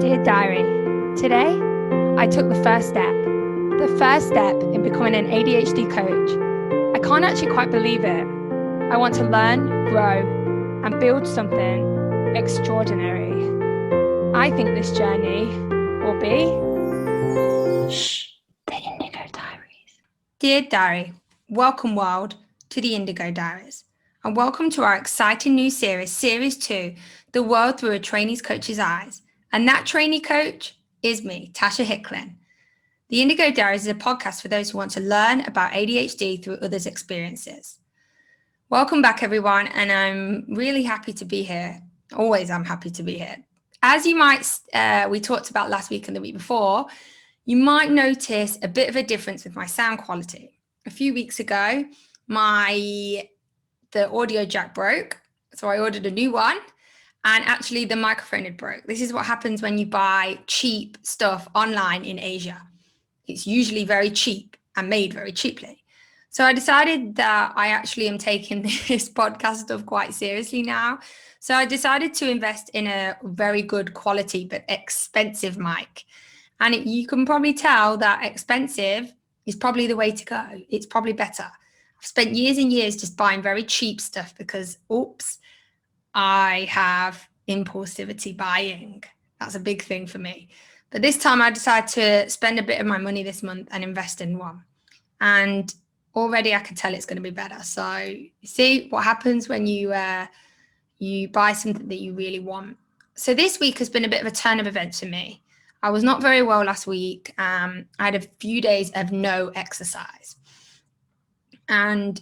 Dear Diary, today I took the first step in becoming an ADHD coach. I can't actually quite believe it. I want to learn, grow, and build something extraordinary. I think this journey will be the Indigo Diaries. Dear Diary, welcome world to the Indigo Diaries, and welcome to our exciting new series, Series 2, The World Through a Trainee's Coach's Eyes. And that trainee coach is me, Tasha Hickling. The Indigo Diaries is a podcast for those who want to learn about ADHD through others' experiences. Welcome back, everyone, and I'm really happy to be here. Always, I'm happy to be here. As you might, we talked about last week and the week before, you might notice a bit of a difference with my sound quality. A few weeks ago, the audio jack broke, so I ordered a new one. And actually the microphone had broke. This is what happens when you buy cheap stuff online in Asia. It's usually very cheap and made very cheaply. So I decided that I actually am taking this podcast stuff quite seriously now. So I decided to invest in a very good quality but expensive mic. And you can probably tell that expensive is probably the way to go. It's probably better. I've spent years and years just buying very cheap stuff because, I have impulsivity buying. That's a big thing for me. But this time I decided to spend a bit of my money this month and invest in one. And already I can tell it's going to be better. So you see what happens when you buy something that you really want. So this week has been a bit of a turn of events for me. I was not very well last week. I had a few days of no exercise. And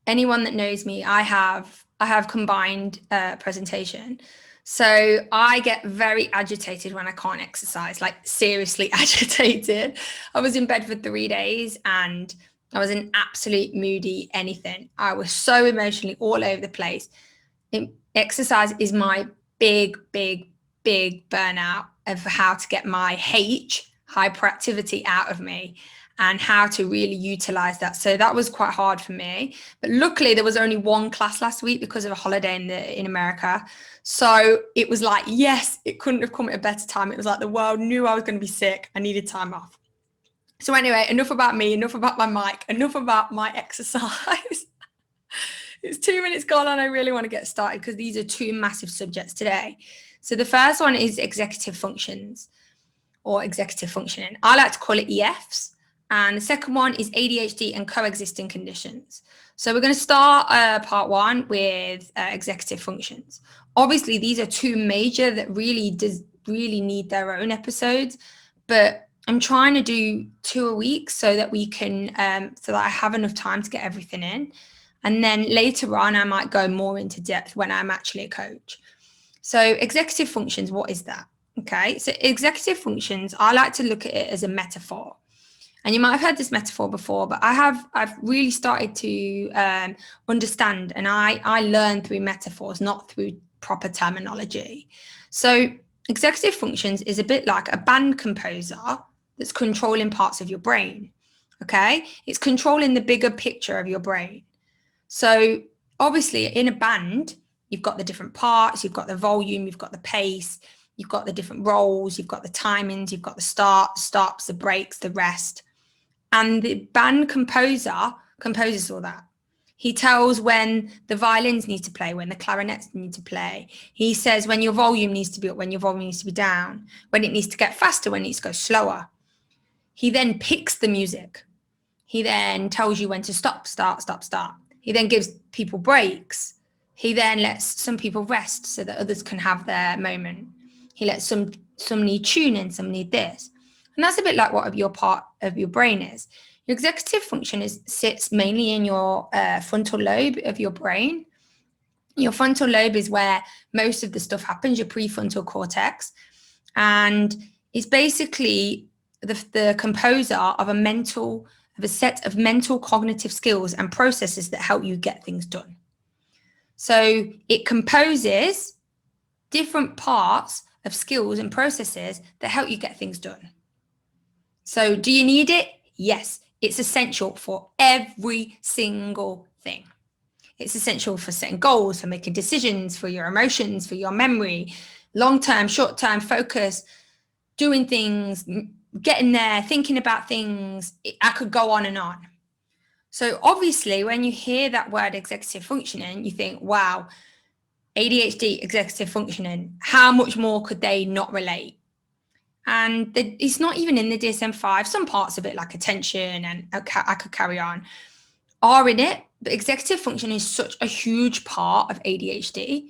anyone that knows me, I have combined presentation. So I get very agitated when I can't exercise, like seriously agitated. I was in bed for 3 days and I was in absolute moody anything. I was so emotionally all over the place. Exercise is my big burnout of how to get my hyperactivity out of me and how to really utilize that. So that was quite hard for me. But luckily there was only one class last week because of a holiday in America. So it was like, yes, it couldn't have come at a better time. It was like the world knew I was going to be sick. I needed time off. So anyway, enough about me, enough about my mic, enough about my exercise. It's 2 minutes gone and I really want to get started because these are two massive subjects today. So the first one is executive functions or executive functioning. I like to call it EFs. And the second one is ADHD and coexisting conditions. So we're going to start part one with executive functions. Obviously, these are two major that really need their own episodes, but I'm trying to do 2 a week so that we can, so that I have enough time to get everything in. And then later on, I might go more into depth when I'm actually a coach. So executive functions, what is that? Okay, so executive functions, I like to look at it as a metaphor. And you might have heard this metaphor before, but I've really started to understand, and I learn through metaphors, not through proper terminology. So executive functions is a bit like a band composer that's controlling parts of your brain. Okay, it's controlling the bigger picture of your brain. So obviously in a band, you've got the different parts, you've got the volume, you've got the pace, you've got the different roles, you've got the timings, you've got the stops, the breaks, the rest. And the band composer composes all that. He tells when the violins need to play, when the clarinets need to play. He says when your volume needs to be up, when your volume needs to be down, when it needs to get faster, when it needs to go slower. He then picks the music. He then tells you when to stop. He then gives people breaks. He then lets some people rest so that others can have their moment. He lets some need tuning, some need this. And that's a bit like what your part of your brain is. Your executive function sits mainly in your frontal lobe of your brain. Your frontal lobe is where most of the stuff happens, your prefrontal cortex. And it's basically the composer of a set of mental cognitive skills and processes that help you get things done. So it composes different parts of skills and processes that help you get things done. So do you need it? Yes, it's essential for every single thing. It's essential for setting goals, for making decisions, for your emotions, for your memory, long-term, short-term focus, doing things, getting there, thinking about things. I could go on and on. So obviously, when you hear that word executive functioning, you think, wow, ADHD executive functioning, how much more could they not relate? And it's not even in the DSM-5. Some parts of it, like attention and I could carry on, are in it. But executive function is such a huge part of ADHD.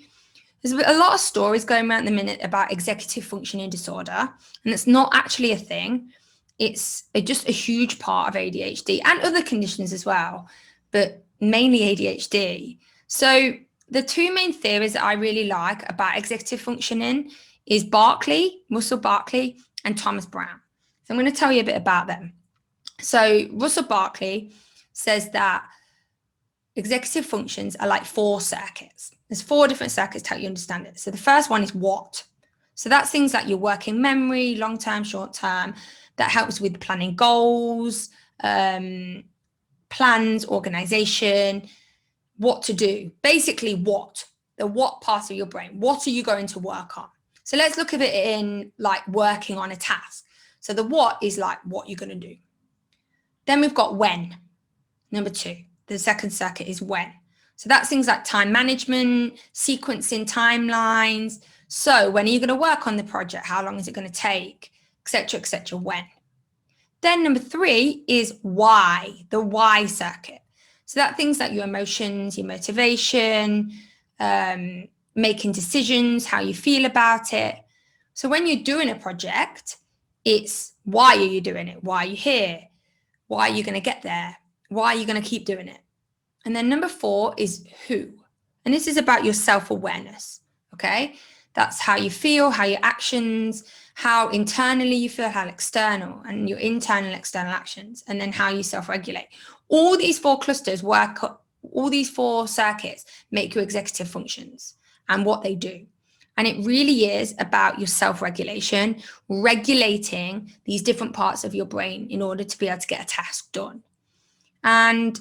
There's a lot of stories going around at the minute about executive functioning disorder, and it's not actually a thing. It's just a huge part of ADHD and other conditions as well, but mainly ADHD. So the two main theories that I really like about executive functioning is Russell Barkley, and Thomas Brown. So I'm going to tell you a bit about them. So Russell Barkley says that executive functions are like 4 circuits. There's 4 different circuits to help you understand it. So the first one is what. So that's things like your working memory, long-term, short-term, that helps with planning goals, plans, organization, what to do. Basically what, the what part of your brain. What are you going to work on? So let's look at it in like working on a task. So the what is like what you're going to do. Then we've got when, number 2. The second circuit is when. So that's things like time management, sequencing timelines. So when are you going to work on the project? How long is it going to take? Etc., when. Then number 3 is why, the why circuit. So that things like your emotions, your motivation, making decisions, how you feel about it. So when you're doing a project, it's why are you doing it? Why are you here? Why are you going to get there? Why are you going to keep doing it? And then number 4 is who. And this is about your self-awareness, okay? That's how you feel, how your actions, how internally you feel, how external, and your internal and external actions, and then how you self-regulate. All these 4 clusters all these 4 circuits make your executive functions and what they do. And it really is about your self-regulation, regulating these different parts of your brain in order to be able to get a task done. And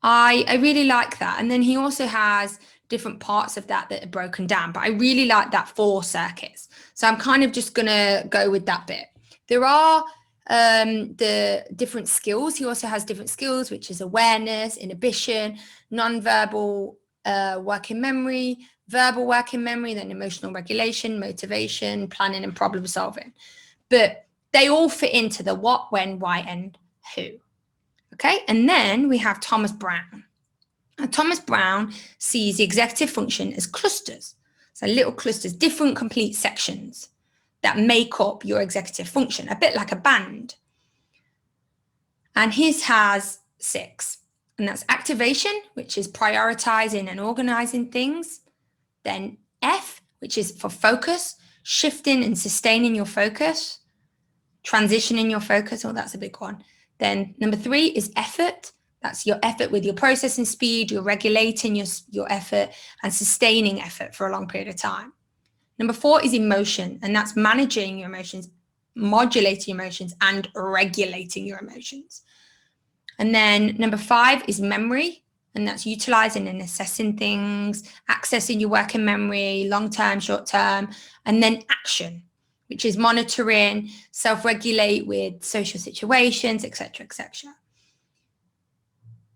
I really like that. And then he also has different parts of that are broken down, but I really like that 4 circuits. So I'm kind of just going to go with that bit. There are the different skills. He also has different skills, which is awareness, inhibition, nonverbal working memory, verbal working memory, then emotional regulation, motivation, planning, and problem solving. But they all fit into the what, when, why, and who. Okay, and then we have Thomas Brown. Now, Thomas Brown sees the executive function as clusters. So little clusters, different complete sections that make up your executive function, a bit like a band. And his has 6. And that's activation, which is prioritizing and organizing things. Then F, which is for focus, shifting and sustaining your focus, transitioning your focus. Oh, that's a big one. Then number 3 is effort. That's your effort with your processing speed, you're regulating your effort and sustaining effort for a long period of time. Number 4 is emotion, and that's managing your emotions, modulating your emotions, and regulating your emotions. And then number 5 is memory, and that's utilizing and assessing things, accessing your working memory, long-term, short-term, and then action, which is monitoring, self-regulate with social situations, etc., etc.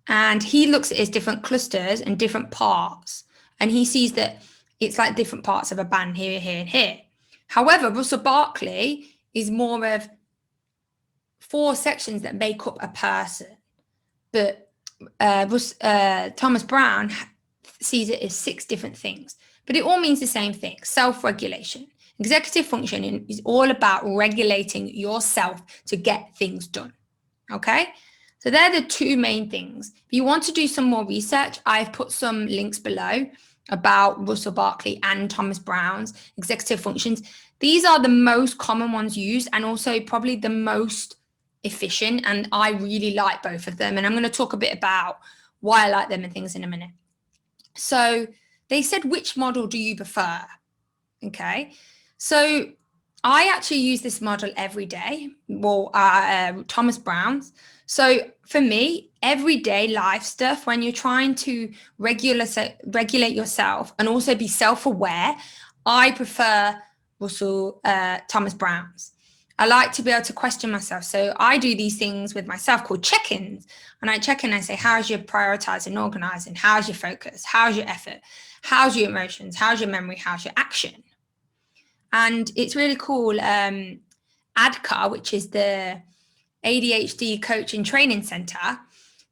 And he looks at his different clusters and different parts, and he sees that it's like different parts of a band here, here, and here. However, Russell Barkley is more of 4 sections that make up a person, but Thomas Brown sees it as 6 different things, but it all means the same thing: self-regulation. Executive functioning is all about regulating yourself to get things done. Okay, so they're the 2 main things. If you want to do some more research, I've put some links below about Russell Barkley and Thomas Brown's executive functions. These are the most common ones used and also probably the most efficient, and I really like both of them. And I'm going to talk a bit about why I like them and things in a minute. So they said, which model do you prefer? Okay, so I actually use this model every day. Well, Thomas Brown's. So for me, everyday life stuff, when you're trying to regulate yourself and also be self-aware, I prefer Russell Thomas Brown's. I like to be able to question myself. So I do these things with myself called check-ins. And I check in and I say, how's your prioritizing and organizing? How's your focus? How's your effort? How's your emotions? How's your memory? How's your action? And it's really cool. ADCA, which is the ADHD Coaching Training Center,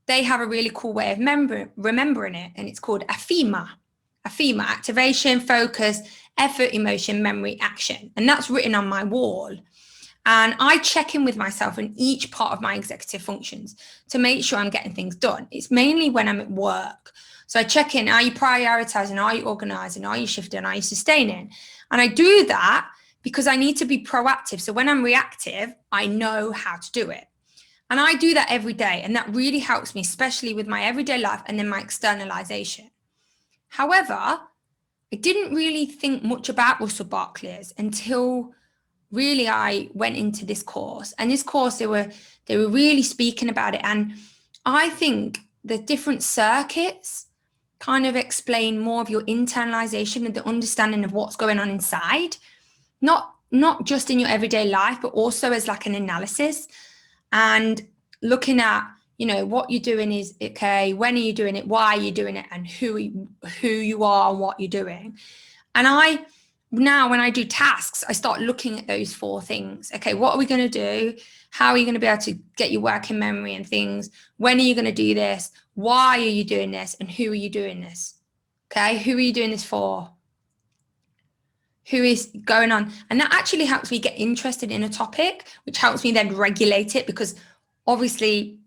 they have a really cool way of remembering it. And it's called AFEMA. AFEMA, activation, focus, effort, emotion, memory, action. And that's written on my wall. And I check in with myself in each part of my executive functions to make sure I'm getting things done. It's mainly when I'm at work. So I check in, are you prioritizing? Are you organizing? Are you shifting? Are you sustaining? And I do that because I need to be proactive. So when I'm reactive, I know how to do it. And I do that every day. And that really helps me, especially with my everyday life and then my externalization. However, I didn't really think much about Russell Barkley's until really I went into this course. And this course, they were really speaking about it. And I think the different circuits kind of explain more of your internalization and the understanding of what's going on inside, not just in your everyday life, but also as like an analysis and looking at, you know, what you're doing is, okay, when are you doing it? Why are you doing it? And who you are and what you're doing. And now when I do tasks, I start looking at those 4 things. Okay, what are we going to do? How are you going to be able to get your working memory and things? When are you going to do this? Why are you doing this? And who are you doing this? Okay, who are you doing this for? Who is going on? And that actually helps me get interested in a topic, which helps me then regulate it, because obviously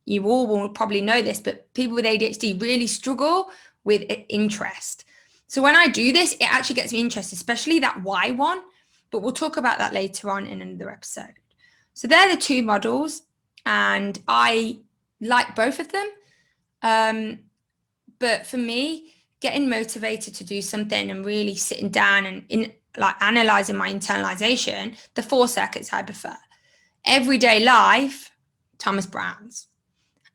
you all will probably know this, but people with ADHD really struggle with interest. So when I do this, it actually gets me interested, especially that why one, but we'll talk about that later on in another episode. So they're the 2 models and I like both of them. But for me, getting motivated to do something and really sitting down and analyzing my internalization, the 4 circuits I prefer. Everyday life, Thomas Brown's.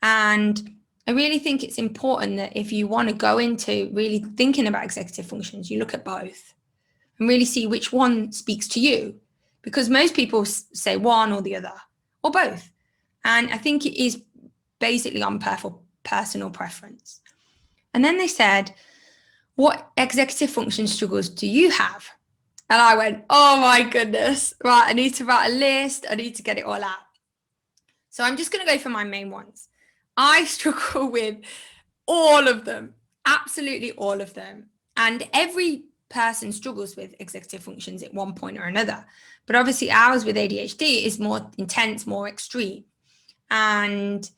And I really think it's important that if you want to go into really thinking about executive functions, you look at both and really see which one speaks to you, because most people say one or the other or both. And I think it is basically on personal preference. And then they said, what executive function struggles do you have? And I went, oh my goodness, right, I need to write a list. I need to get it all out. So I'm just going to go for my main ones. I struggle with all of them, absolutely all of them. And every person struggles with executive functions at one point or another. But obviously ours with ADHD is more intense, more extreme. And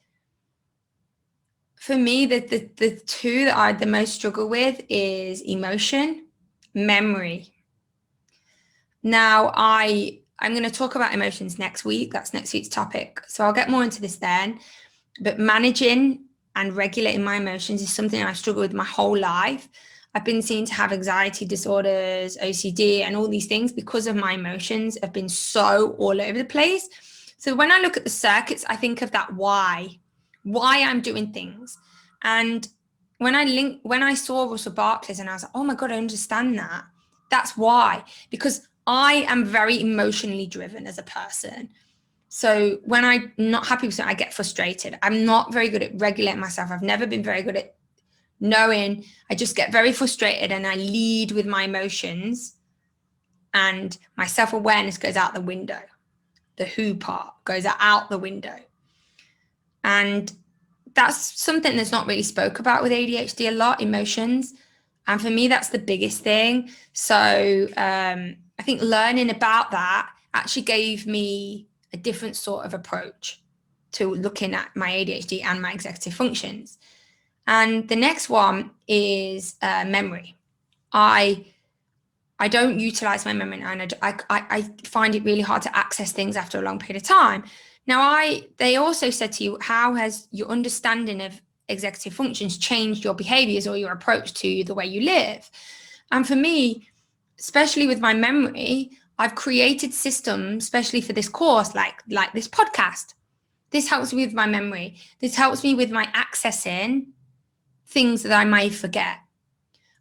for me, the 2 that I the most struggle with is emotion, memory. Now, I'm going to talk about emotions next week. That's next week's topic. So I'll get more into this then. But managing and regulating my emotions is something I struggle with my whole life. I've been seen to have anxiety disorders, OCD, and all these things because of my emotions have been so all over the place. So when I look at the circuits, I think of that why I'm doing things. And when I saw Russell Barkley's and I was like, oh my God, I understand that. That's why, because I am very emotionally driven as a person. So when I'm not happy with something, I get frustrated. I'm not very good at regulating myself. I've never been very good at knowing. I just get very frustrated and I lead with my emotions, and my self-awareness goes out the window. The who part goes out the window. And that's something that's not really spoke about with ADHD a lot, emotions. And for me, that's the biggest thing. So I think learning about that actually gave me a different sort of approach to looking at my ADHD and my executive functions. And the next one is memory. I don't utilize my memory, and I find it really hard to access things after a long period of time. Now, they also said to you, how has your understanding of executive functions changed your behaviors or your approach to the way you live? And for me, especially with my memory, I've created systems, especially for this course, like this podcast. This helps me with my memory. This helps me with my accessing things that I may forget.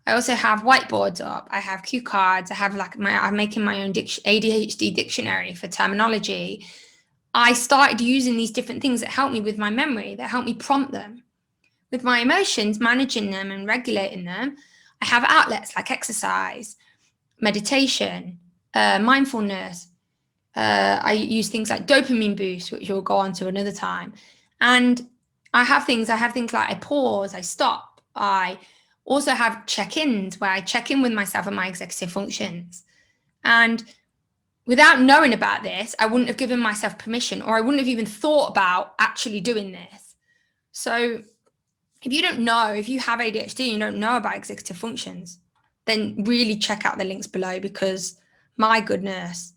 I also have whiteboards up. I have cue cards. I have I'm making my own ADHD dictionary for terminology. I started using these different things that help me with my memory, that help me prompt them. With my emotions, managing them and regulating them, I have outlets like exercise, meditation, mindfulness. I use things like dopamine boost, which we'll go on to another time. And I have things like I pause, I stop. I also have check-ins where I check in with myself and my executive functions. And without knowing about this, I wouldn't have given myself permission, or I wouldn't have even thought about actually doing this. So if you don't know, if you have ADHD and you don't know about executive functions, then really check out the links below, because my goodness,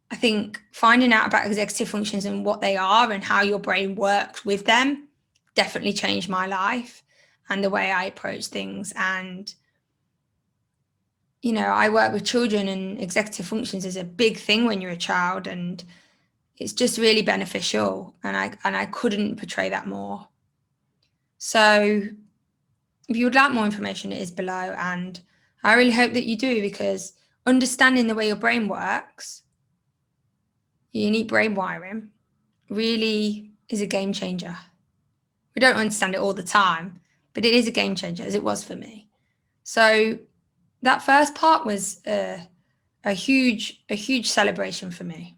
I think finding out about executive functions and what they are and how your brain works with them definitely changed my life and the way I approach things. And, you know, I work with children, and executive functions is a big thing when you're a child, and it's just really beneficial. And I couldn't portray that more. So if you would like more information, it is below. And I really hope that you do, because understanding the way your brain works, your unique brain wiring, really is a game changer. We don't understand it all the time, but it is a game changer, as it was for me. So that first part was a huge celebration for me.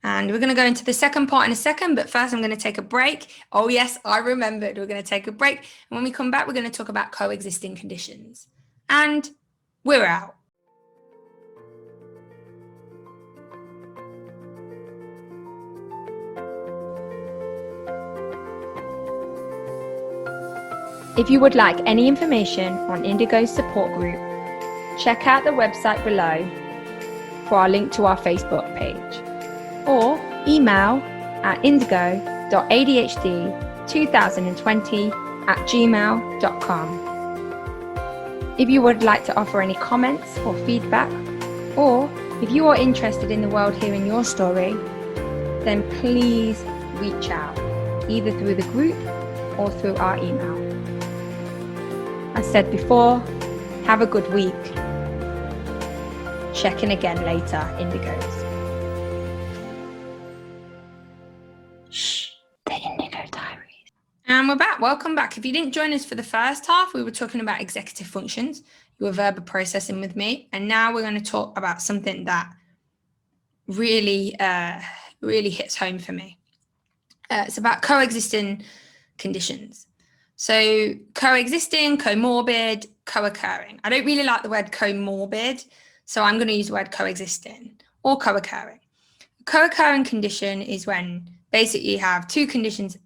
And we're going to go into the second part in a second, but first I'm going to take a break. Oh yes, I remembered. We're going to take a break. And when we come back, we're going to talk about coexisting conditions. And we're out. If you would like any information on Indigo's support group, check out the website below for our link to our Facebook page, or email at indigo.adhd2020@gmail.com. If you would like to offer any comments or feedback, or if you are interested in the world hearing your story, then please reach out, either through the group or through our email. As said before, have a good week. Check in again later, Indigos. Shh, the Indigo Diaries. And we're back. Welcome back. If you didn't join us for the first half, we were talking about executive functions. You were verbal processing with me. And now we're going to talk about something that really hits home for me. It's about coexisting conditions. So coexisting, comorbid, co-occurring. I don't really like the word comorbid, so I'm going to use the word coexisting or co-occurring. Co-occurring condition is when basically you have two conditions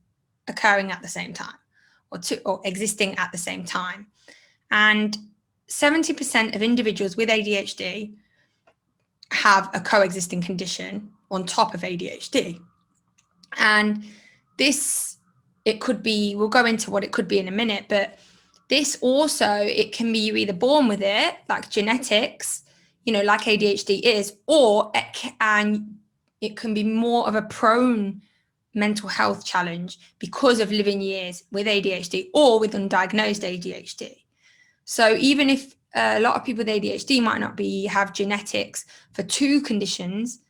occurring at the same time, or existing at the same time. And 70% of individuals with ADHD have a coexisting condition on top of ADHD. And this, it could be, we'll go into what it could be in a minute, but this also, it can be you either born with it, like genetics, you know, like ADHD is, or it can be more of a prone mental health challenge because of living years with ADHD or with undiagnosed ADHD. So even if a lot of people with ADHD might not have genetics for two conditions,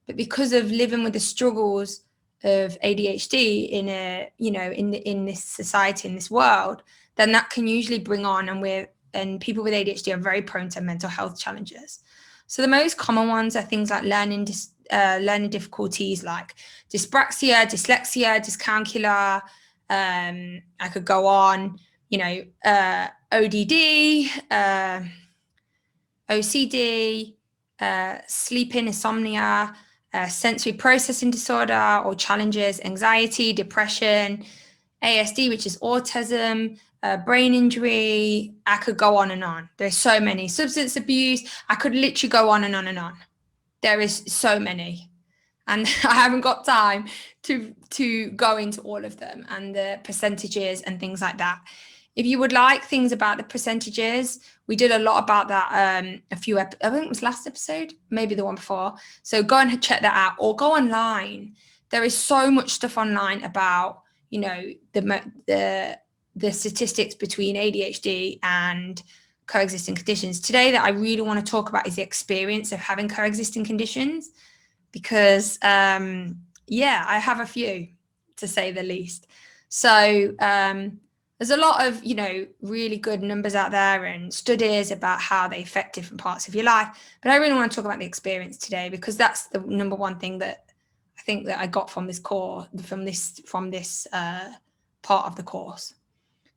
but because of living with the struggles of ADHD in this society, in this world, then that can usually bring on, and people with ADHD are very prone to mental health challenges. So the most common ones are things like learning difficulties like dyspraxia, dyslexia, dyscalculia. I could go on, ODD, OCD, sleeping, insomnia, sensory processing disorder or challenges, anxiety, depression, ASD, which is autism, brain injury. I could go on and on. There's so many. Substance abuse. I could literally go on and on and on. There is so many. And I haven't got time to go into all of them and the percentages and things like that. If you would like things about the percentages, we did a lot about that I think it was last episode, maybe the one before. So go and check that out, or go online. There is so much stuff online about, the the statistics between ADHD and coexisting conditions. Today that I really want to talk about is the experience of having coexisting conditions, because I have a few, to say the least. So there's a lot of, really good numbers out there and studies about how they affect different parts of your life. But I really want to talk about the experience today, because that's the number one thing that I think that I got from this course, from this part of the course.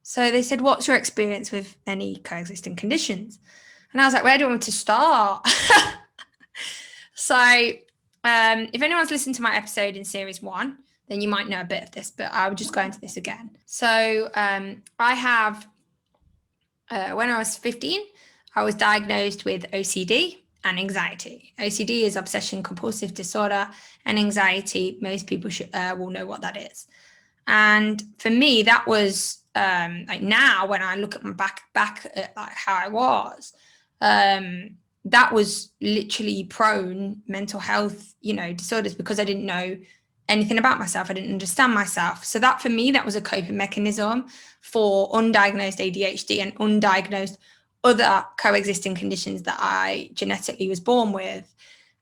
So they said, what's your experience with any coexisting conditions? And I was like, where do I want to start? So if anyone's listened to my episode in series 1, then you might know a bit of this, but I would just go into this again. So I have, when I was 15, I was diagnosed with OCD and anxiety. OCD is obsession compulsive disorder, and anxiety, most people will know what that is. And for me, that was like, now when I look at my back at like how I was, that was literally prone mental health, disorders, because I didn't know anything about myself. I didn't understand myself. So that, for me, that was a coping mechanism for undiagnosed ADHD and undiagnosed other coexisting conditions that I genetically was born with.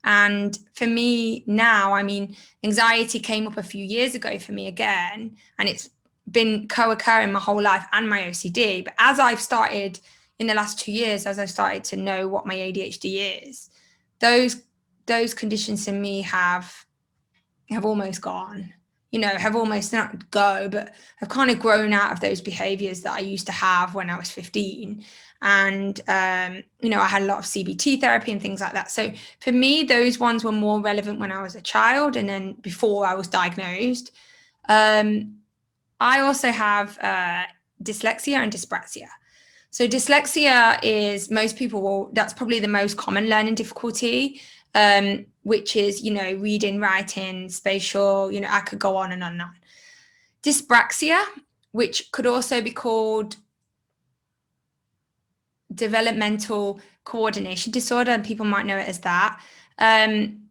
And for me now, I mean, anxiety came up a few years ago for me again, and it's been co-occurring my whole life, and my OCD. But as I've started in the last 2 years, as I've started to know what my ADHD is, those conditions in me have almost gone, have almost not go, but have kind of grown out of those behaviors that I used to have when I was 15. And, I had a lot of CBT therapy and things like that. So for me, those ones were more relevant when I was a child, and then before I was diagnosed. I also have dyslexia and dyspraxia. So dyslexia is, most people that's probably the most common learning difficulty, which is, reading, writing, spatial, I could go on and on and on. Dyspraxia, which could also be called developmental coordination disorder, and people might know it as that,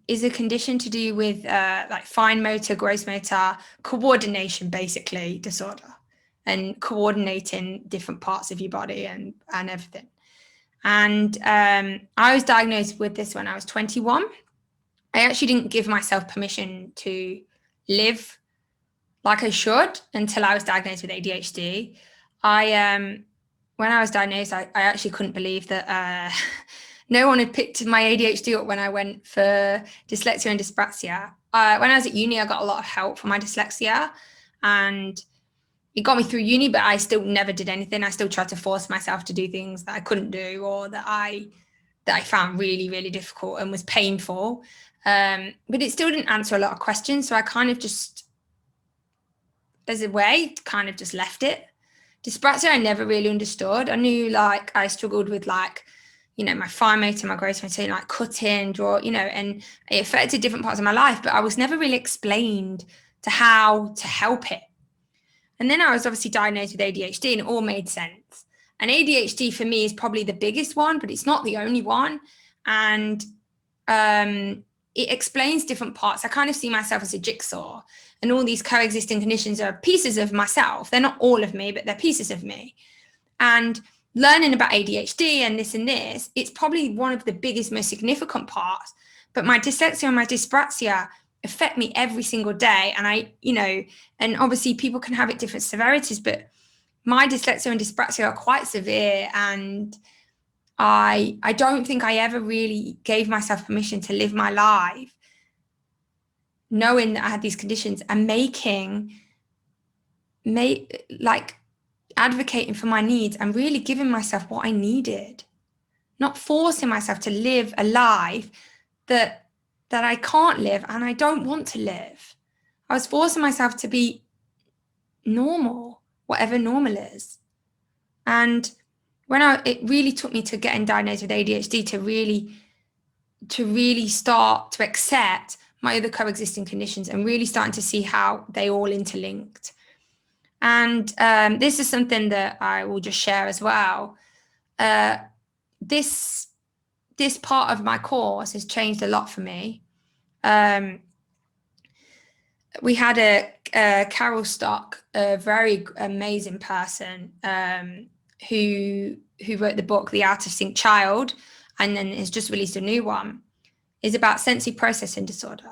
is a condition to do with like fine motor, gross motor coordination, basically, disorder, and coordinating different parts of your body and everything. And I was diagnosed with this when I was 21. I actually didn't give myself permission to live like I should until I was diagnosed with ADHD. When I was diagnosed, I actually couldn't believe that no one had picked my ADHD up when I went for dyslexia and dyspraxia. When I was at uni, I got a lot of help for my dyslexia, and it got me through uni, but I still never did anything. I still tried to force myself to do things that I couldn't do, or that I found really, really difficult and was painful. But it still didn't answer a lot of questions. So I kind of just, as a way, kind of just left it. Dyspraxia, I never really understood. I knew, like, I struggled with, like, my fine motor, my gross motor, like cutting, draw, and it affected different parts of my life, but I was never really explained to how to help it. And then I was obviously diagnosed with ADHD, and it all made sense. And ADHD for me is probably the biggest one, but it's not the only one. And it explains different parts. I kind of see myself as a jigsaw, and all these coexisting conditions are pieces of myself. They're not all of me, but they're pieces of me. And learning about ADHD and this, it's probably one of the biggest, most significant parts. But my dyslexia and my dyspraxia affect me every single day. And and obviously people can have it different severities, but my dyslexia and dyspraxia are quite severe. And I don't think I ever really gave myself permission to live my life knowing that I had these conditions, and advocating for my needs and really giving myself what I needed, not forcing myself to live a life that I can't live and I don't want to live. I was forcing myself to be normal, whatever normal is. And it really took me to getting diagnosed with ADHD to really start to accept my other coexisting conditions and really starting to see how they all interlinked. And this is something that I will just share as well. This part of my course has changed a lot for me. we had a Carol Stock, a very amazing person, who wrote the book The Out of Sync Child, and then has just released a new one, is about sensory processing disorder.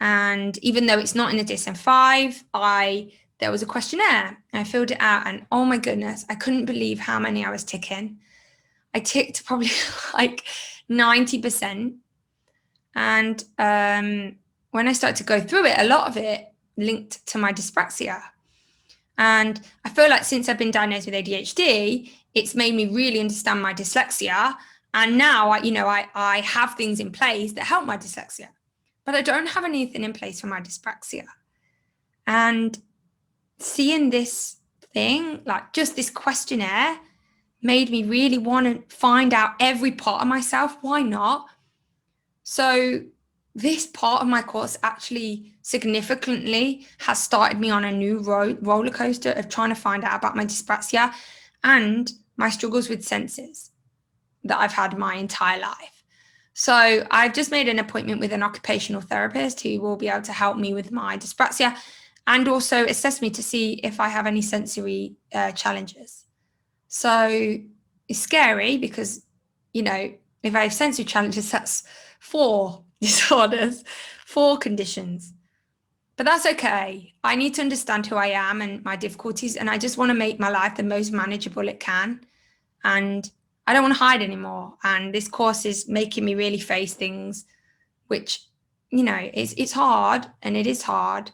And even though it's not in the DSM-5, there was a questionnaire, and I filled it out, and oh my goodness, I couldn't believe how many I was ticking. I ticked probably like 90%. And when I started to go through it, a lot of it linked to my dyspraxia. And I feel like since I've been diagnosed with ADHD, it's made me really understand my dyslexia. And now, I have things in place that help my dyslexia, but I don't have anything in place for my dyspraxia. And seeing this thing, like just this questionnaire, made me really want to find out every part of myself. Why not? So this part of my course actually significantly has started me on a new roller coaster of trying to find out about my dyspraxia and my struggles with senses that I've had my entire life. So I've just made an appointment with an occupational therapist who will be able to help me with my dyspraxia and also assess me to see if I have any sensory challenges. So it's scary because, if I have sensory challenges, that's 4 disorders, 4 conditions. But that's okay. I need to understand who I am and my difficulties, and I just want to make my life the most manageable it can. And I don't want to hide anymore. And this course is making me really face things, which, it's hard, and it is hard.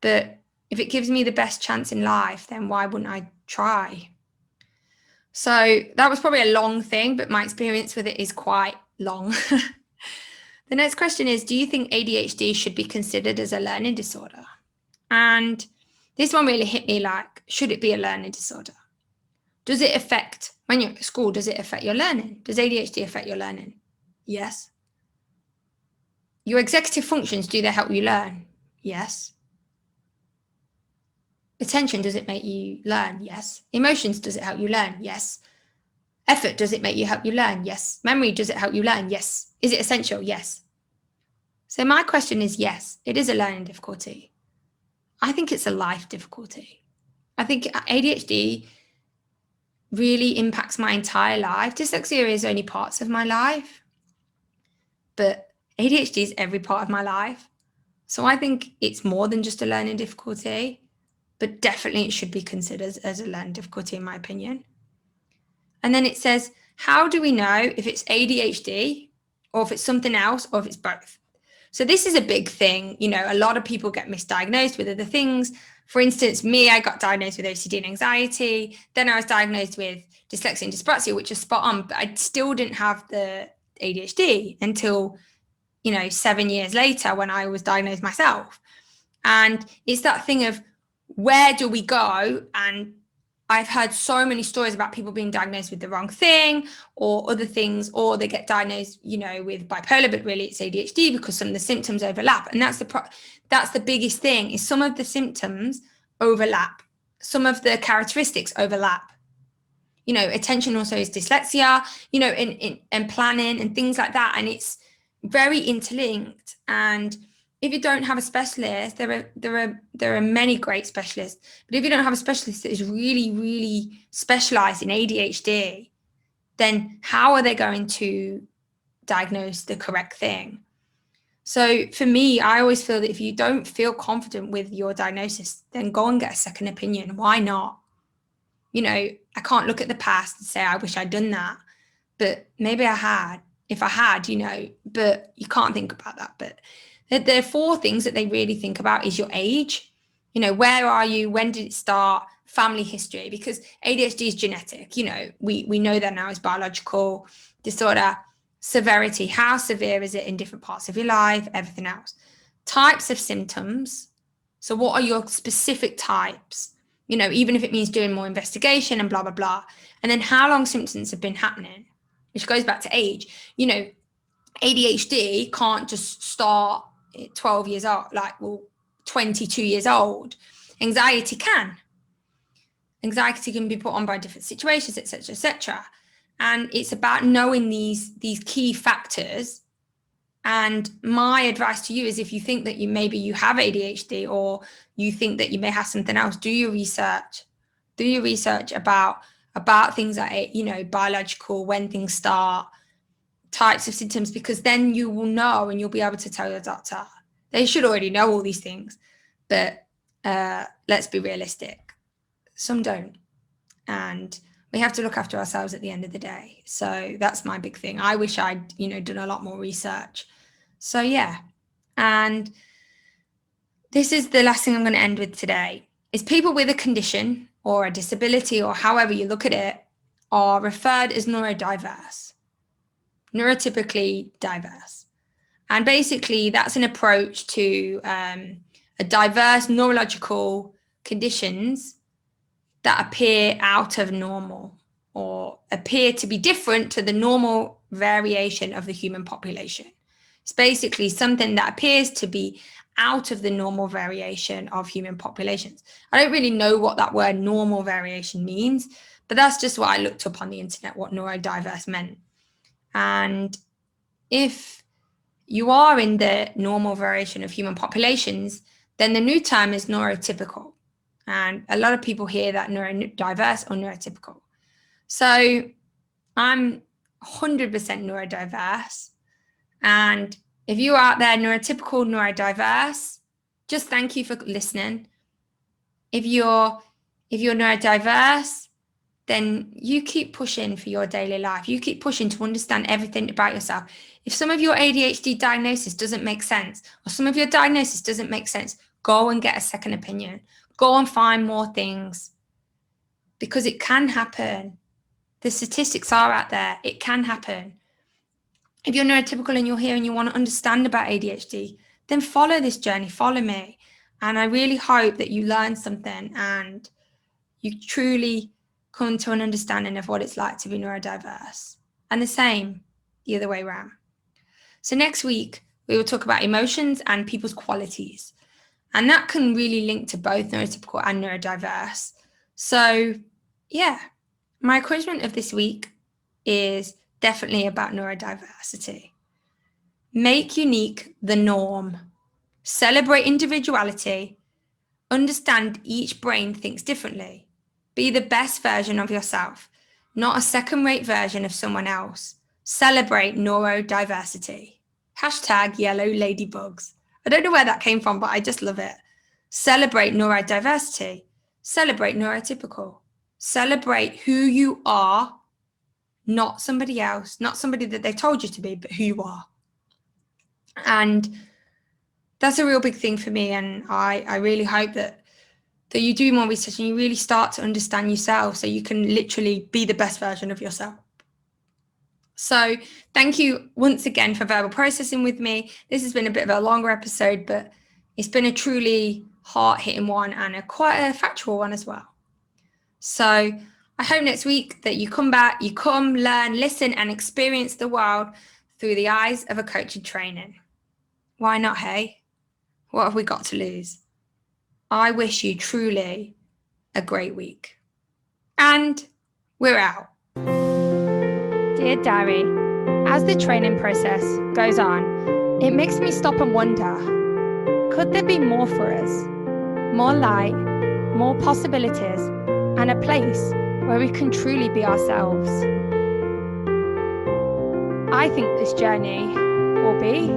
But if it gives me the best chance in life, then why wouldn't I try? So that was probably a long thing, but my experience with it is quite long. The next question is, do you think ADHD should be considered as a learning disorder? And this one really hit me, like, should it be a learning disorder? Does it affect, when you're at school, does it affect your learning? Does ADHD affect your learning? Yes. Your executive functions, do they help you learn? Yes. Attention, does it make you learn? Yes. Emotions, does it help you learn? Yes. Effort, does it make you help you learn? Yes. Memory, does it help you learn? Yes. Is it essential? Yes. So my question is, yes, it is a learning difficulty. I think it's a life difficulty. I think ADHD really impacts my entire life. Dyslexia is only parts of my life, but ADHD is every part of my life. So I think it's more than just a learning difficulty, but definitely it should be considered as a learning difficulty, in my opinion. And then it says, how do we know if it's ADHD or if it's something else or if it's both? So this is a big thing. A lot of people get misdiagnosed with other things. For instance, me, I got diagnosed with OCD and anxiety. Then I was diagnosed with dyslexia and dyspraxia, which is spot on, but I still didn't have the ADHD until, 7 years later when I was diagnosed myself. And it's that thing of, where do we go? And I've heard so many stories about people being diagnosed with the wrong thing or other things, or they get diagnosed, with bipolar, but really it's ADHD because some of the symptoms overlap. And that's the biggest thing, is some of the symptoms overlap. Some of the characteristics overlap. Attention also is dyslexia, and planning and things like that. And it's very interlinked. And if you don't have a specialist, there are many great specialists, but if you don't have a specialist that is really, really specialized in ADHD, then how are they going to diagnose the correct thing? So for me, I always feel that if you don't feel confident with your diagnosis, then go and get a second opinion. Why not? I can't look at the past and say, I wish I'd done that, but maybe I had. If I had, but you can't think about that. But there are 4 things that they really think about is your age. Where are you? When did it start? Family history, because ADHD is genetic. We know that now is biological disorder. Severity, how severe is it in different parts of your life? Everything else. Types of symptoms. So what are your specific types? Even if it means doing more investigation and blah, blah, blah. And then how long symptoms have been happening, which goes back to age. ADHD can't just start at 12 years old, 22 years old. Anxiety can. Anxiety can be put on by different situations, etc., etc. And it's about knowing these key factors And my advice to you is, if you think that maybe you have ADHD, or you think that you may have something else, do your research. Do your research about things like, biological, when things start, types of symptoms, because then you will know and you'll be able to tell your doctor. They should already know all these things, but let's be realistic. Some don't. And we have to look after ourselves at the end of the day. So that's my big thing. I wish I'd, done a lot more research. So yeah. And this is the last thing I'm going to end with today, is people with a condition or a disability, or however you look at it, are referred as neurodiverse, neurotypically diverse. And basically that's an approach to a diverse neurological conditions that appear out of normal, or appear to be different to the normal variation of the human population. It's basically something that appears to be out of the normal variation of human populations. I don't really know what that word normal variation means, but that's just what I looked up on the internet, what neurodiverse meant. And if you are in the normal variation of human populations, then the new term is neurotypical. And a lot of people hear that neurodiverse or neurotypical. So I'm 100% neurodiverse. And if you're out there neurotypical, neurodiverse, just thank you for listening. If you're neurodiverse, then you keep pushing for your daily life. You keep pushing to understand everything about yourself. If some of your ADHD diagnosis doesn't make sense, or some of your diagnosis doesn't make sense, go and get a second opinion. Go and find more things, because it can happen. The statistics are out there. It can happen. If you're neurotypical and you're here and you want to understand about ADHD, then follow this journey, follow me. And I really hope that you learn something and you truly come to an understanding of what it's like to be neurodiverse. And the same the other way around. So next week, we will talk about emotions and people's qualities. And that can really link to both neurotypical and neurodiverse. So yeah, my encouragement of this week is definitely about neurodiversity. Make unique the norm. Celebrate individuality. Understand each brain thinks differently. Be the best version of yourself, not a second-rate version of someone else. Celebrate neurodiversity. #yellow ladybugs. I don't know where that came from, but I just love it. Celebrate neurodiversity. Celebrate neurotypical. Celebrate who you are, not somebody else, not somebody that they told you to be, but who you are. And that's a real big thing for me. And I really hope that you do more research and you really start to understand yourself, so you can literally be the best version of yourself. So thank you once again for verbal processing with me. This has been a bit of a longer episode, but it's been a truly heart-hitting one and quite a factual one as well. So I hope next week that you come back, you come, learn, listen, and experience the world through the eyes of a coach in training. Why not, hey? What have we got to lose? I wish you truly a great week. And we're out. Dear Diary, as the training process goes on, it makes me stop and wonder, could there be more for us? More light, more possibilities, and a place where we can truly be ourselves? I think this journey will be